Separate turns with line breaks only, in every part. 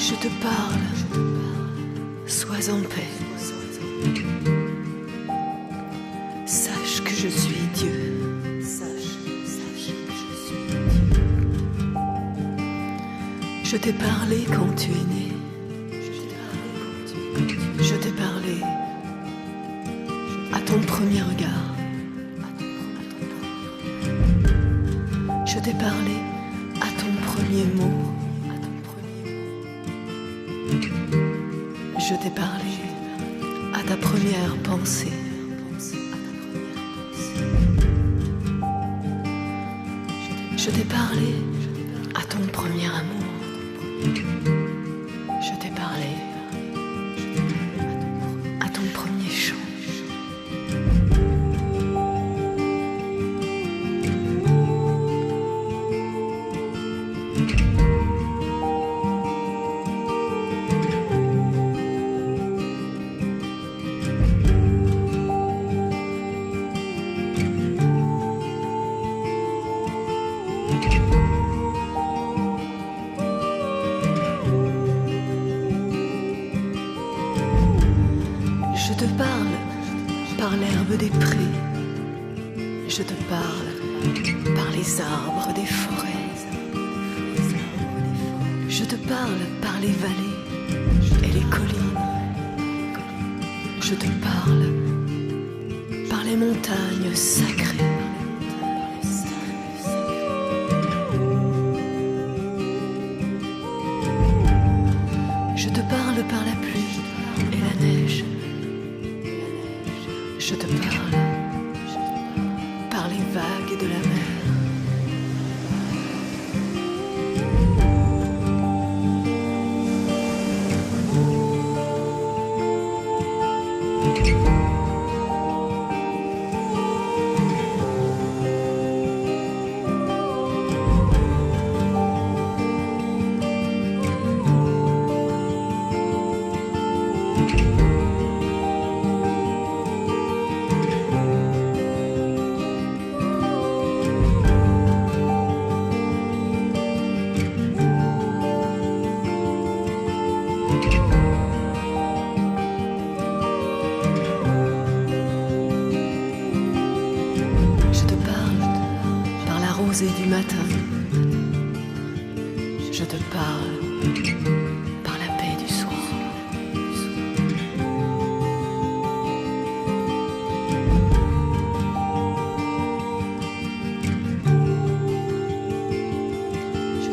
Je te parle, sois en paix. Sache que je suis Dieu. Sache que je suis Dieu. Je t'ai parlé quand tu es né. Je t'ai parlé à ton premier regard. Je t'ai parlé à ton premier mot. Je t'ai parlé à ta première pensée. Je t'ai parlé à ton premier amour. Je t'ai parlé à ton premier chant. Je te parle par l'herbe des prés. Je te parle par les arbres des forêts. Je te parle par les vallées et les collines. Je te parle par les montagnes sacrées. Je te parle par la pluie et la neige. Je te parle par les vagues de la mer. Du matin, je te parle par la paix du soir.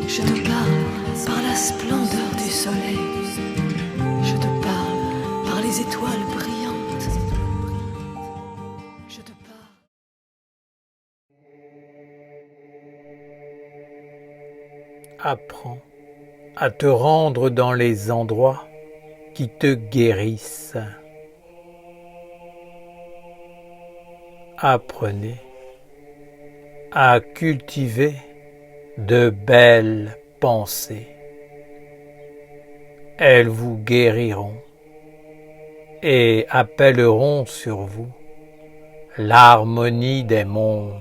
Je te parle par la splendeur du soleil. Je te parle par les étoiles brillantes. Je te parle.
Apprends à te rendre dans les endroits qui te guérissent. Apprenez à cultiver de belles pensées. Elles vous guériront et appelleront sur vous l'harmonie des mondes.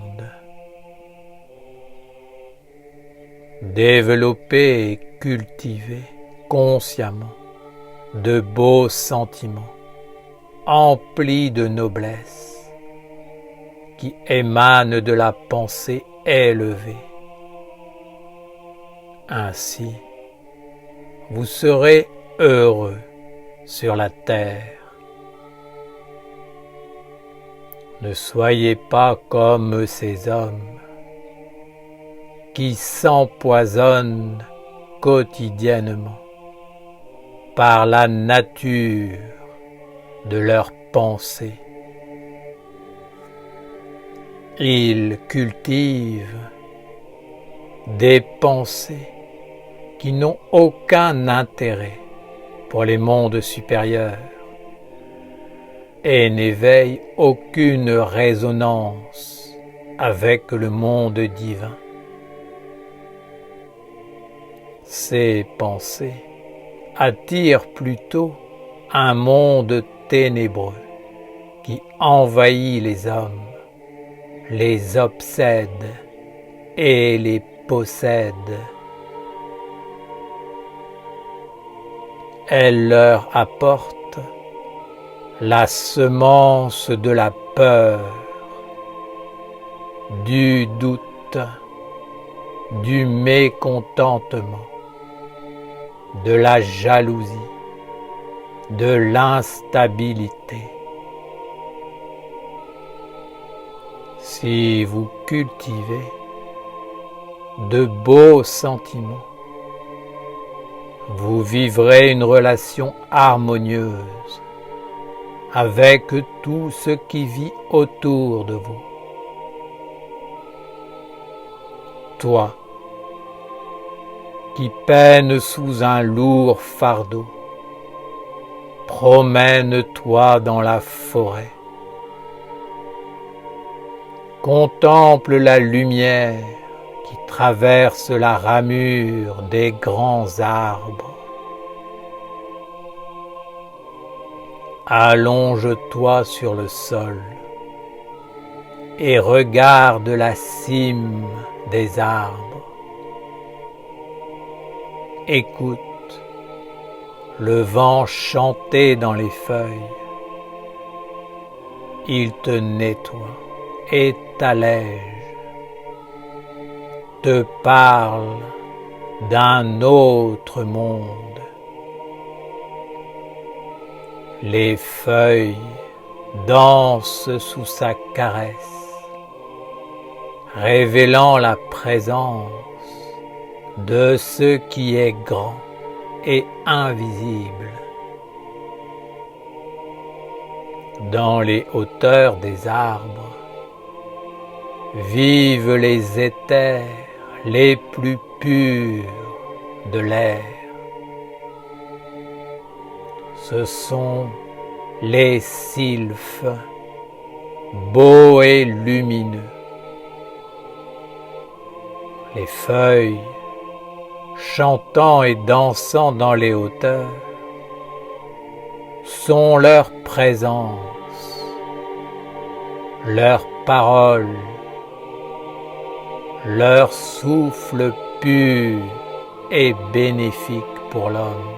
Développez et cultivez consciemment de beaux sentiments emplis de noblesse qui émanent de la pensée élevée. Ainsi, vous serez heureux sur la terre. Ne soyez pas comme ces hommes qui s'empoisonnent quotidiennement par la nature de leurs pensées. Ils cultivent des pensées qui n'ont aucun intérêt pour les mondes supérieurs et n'éveillent aucune résonance avec le monde divin. Ces pensées attirent plutôt un monde ténébreux qui envahit les hommes, les obsède et les possède. Elle leur apporte la semence de la peur, du doute, du mécontentement, de la jalousie, de l'instabilité. Si vous cultivez de beaux sentiments, vous vivrez une relation harmonieuse avec tout ce qui vit autour de vous. Toi, qui peines sous un lourd fardeau, promène-toi dans la forêt. Contemple la lumière qui traverse la ramure des grands arbres. Allonge-toi sur le sol et regarde la cime des arbres. Écoute le vent chanter dans les feuilles. Il te nettoie et t'allège, te parle d'un autre monde. Les feuilles dansent sous sa caresse, révélant la présence de ce qui est grand et invisible. Dans les hauteurs des arbres vivent les éthers les plus purs de l'air. Ce sont les sylphes, beaux et lumineux. Les feuilles, chantant et dansant dans les hauteurs, sont leur présence, leurs paroles, leur souffle pur et bénéfique pour l'homme,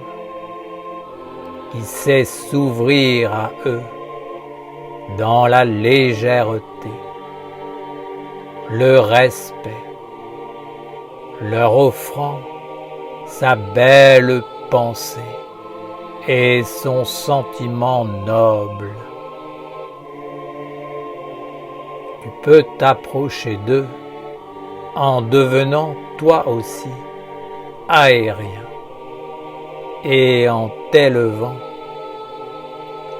qui sait s'ouvrir à eux dans la légèreté, le respect, leur offrant sa belle pensée et son sentiment noble. Tu peux t'approcher d'eux en devenant toi aussi aérien et en t'élevant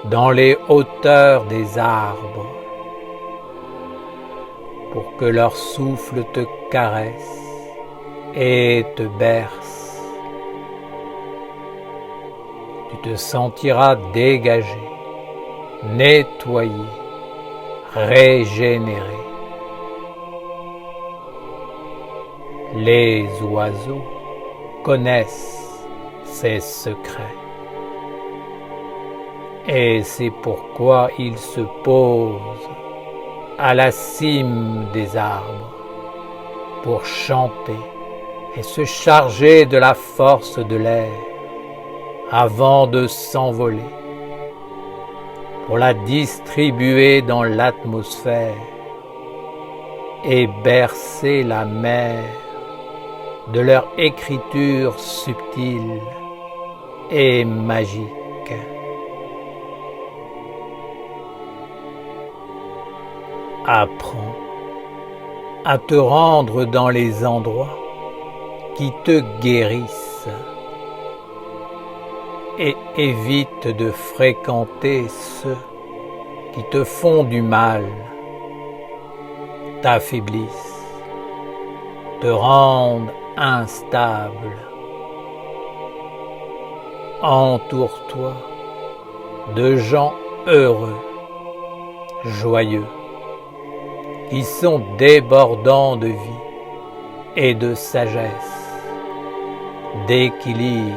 dans les hauteurs des arbres pour que leur souffle te caresse et te berce. Tu te sentiras dégagé, nettoyé, régénéré. Les oiseaux connaissent ces secrets. Et c'est pourquoi ils se posent à la cime des arbres pour chanter et se charger de la force de l'air avant de s'envoler, pour la distribuer dans l'atmosphère et bercer la mer de leur écriture subtile et magique. Apprends à te rendre dans les endroits qui te guérissent et évite de fréquenter ceux qui te font du mal, t'affaiblissent, te rendent instable. Entoure-toi de gens heureux, joyeux, qui sont débordants de vie et de sagesse, d'équilibre.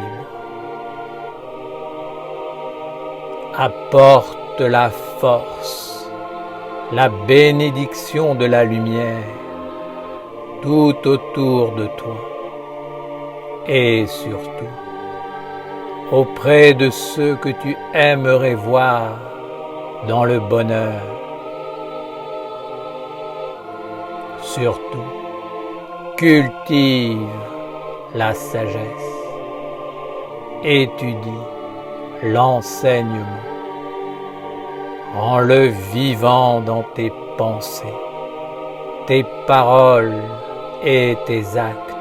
Apporte la force, la bénédiction de la lumière tout autour de toi et surtout auprès de ceux que tu aimerais voir dans le bonheur. Surtout, cultive la sagesse, étudie l'enseignement, rends-le vivant dans tes pensées, tes paroles et tes actes.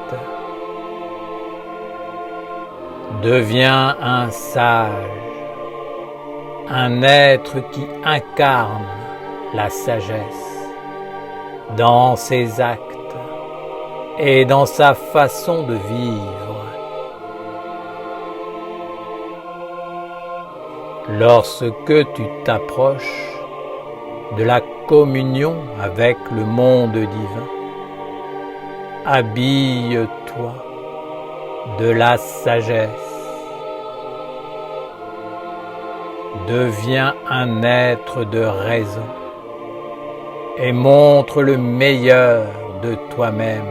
Deviens un sage, un être qui incarne la sagesse dans ses actes et dans sa façon de vivre. Lorsque tu t'approches de la communion avec le monde divin, habille-toi de la sagesse. Deviens un être de raison et montre le meilleur de toi-même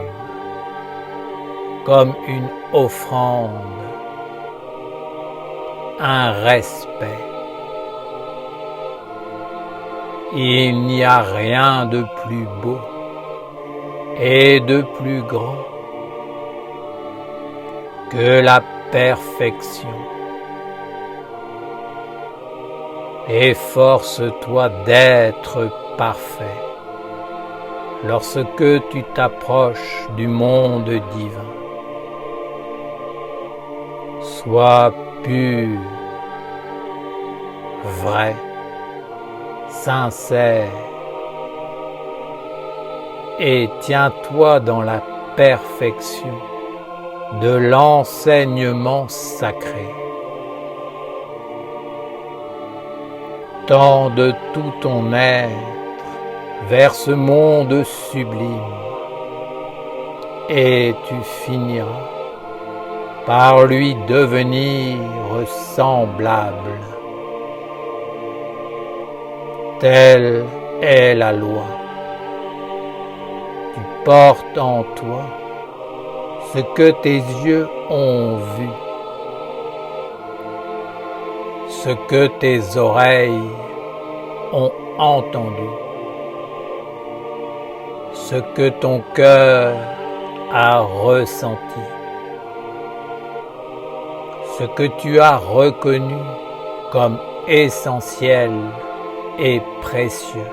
comme une offrande, un respect. Il n'y a rien de plus beau et de plus grand que la perfection. Efforce-toi d'être parfait lorsque tu t'approches du monde divin. Sois pur, vrai, sincère et tiens-toi dans la perfection de l'enseignement sacré. Tends de tout ton être vers ce monde sublime et tu finiras par lui devenir semblable. Telle est la loi. Tu portes en toi ce que tes yeux ont vu, ce que tes oreilles ont entendu, ce que ton cœur a ressenti, ce que tu as reconnu comme essentiel et précieux,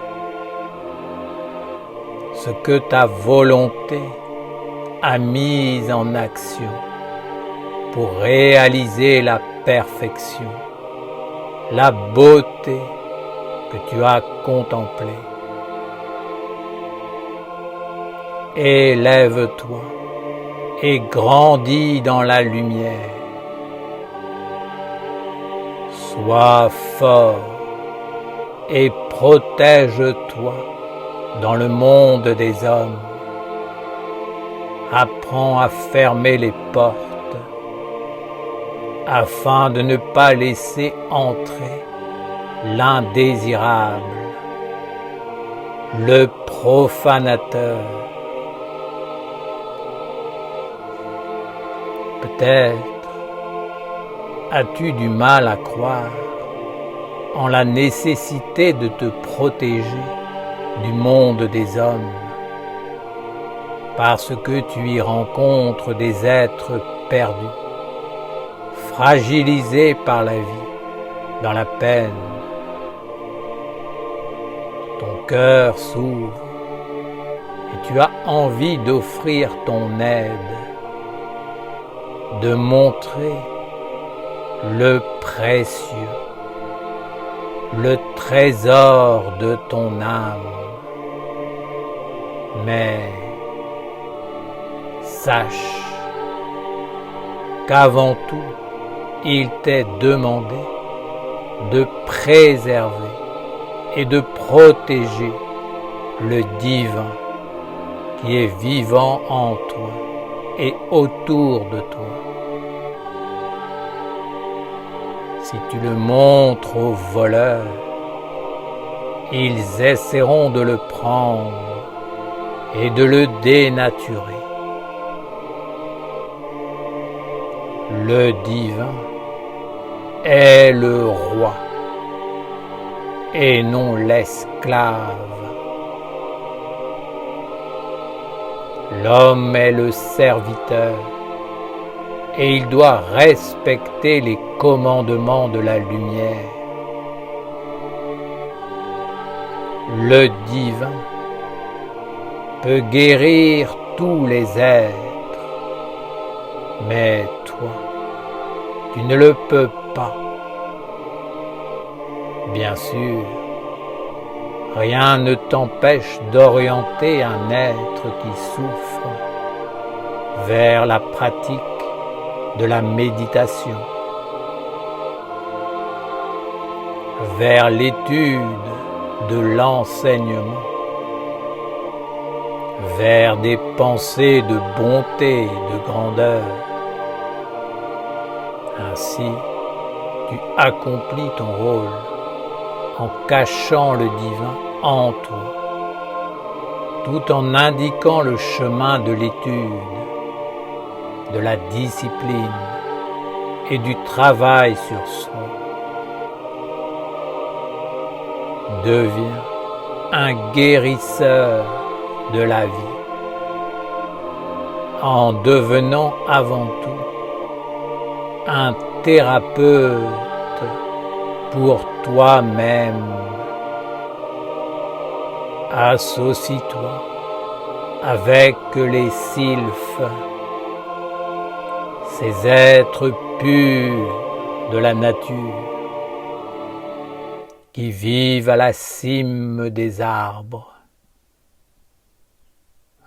ce que ta volonté a mis en action pour réaliser la perfection, la beauté que tu as contemplée. Élève-toi et grandis dans la lumière. Sois fort et protège-toi dans le monde des hommes. Apprends à fermer les portes afin de ne pas laisser entrer l'indésirable, le profanateur. Peut-être as-tu du mal à croire en la nécessité de te protéger du monde des hommes, parce que tu y rencontres des êtres perdus, fragilisés par la vie, dans la peine. Ton cœur s'ouvre et tu as envie d'offrir ton aide, de montrer le précieux, le trésor de ton âme. Mais sache qu'avant tout, il t'est demandé de préserver et de protéger le divin qui est vivant en toi et autour de toi. Si tu le montres aux voleurs, ils essaieront de le prendre et de le dénaturer. Le divin est le roi et non l'esclave. L'homme est le serviteur et il doit respecter les commandements de la lumière. Le divin peut guérir tous les êtres, mais toi, tu ne le peux pas. Bien sûr, rien ne t'empêche d'orienter un être qui souffre vers la pratique de la méditation, vers l'étude de l'enseignement, vers des pensées de bonté, de grandeur. Ainsi, tu accomplis ton rôle en cachant le divin en toi, tout en indiquant le chemin de l'étude, de la discipline et du travail sur soi. Deviens un guérisseur de la vie en devenant avant tout un thérapeute pour toi-même. Associe-toi avec les sylphes, ces êtres purs de la nature qui vivent à la cime des arbres.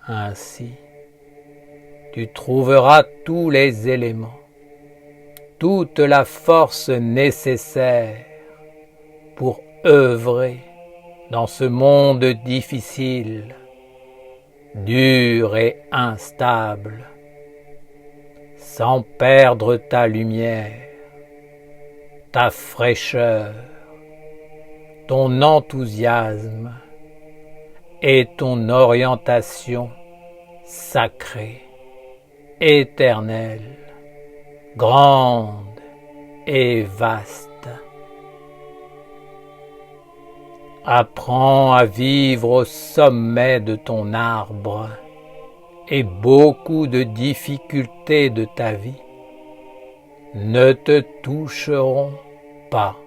Ainsi, tu trouveras tous les éléments, toute la force nécessaire pour œuvrer dans ce monde difficile, dur et instable, sans perdre ta lumière, ta fraîcheur, ton enthousiasme et ton orientation sacrée, éternelle, grande et vaste. Apprends à vivre au sommet de ton arbre et beaucoup de difficultés de ta vie ne te toucheront pas.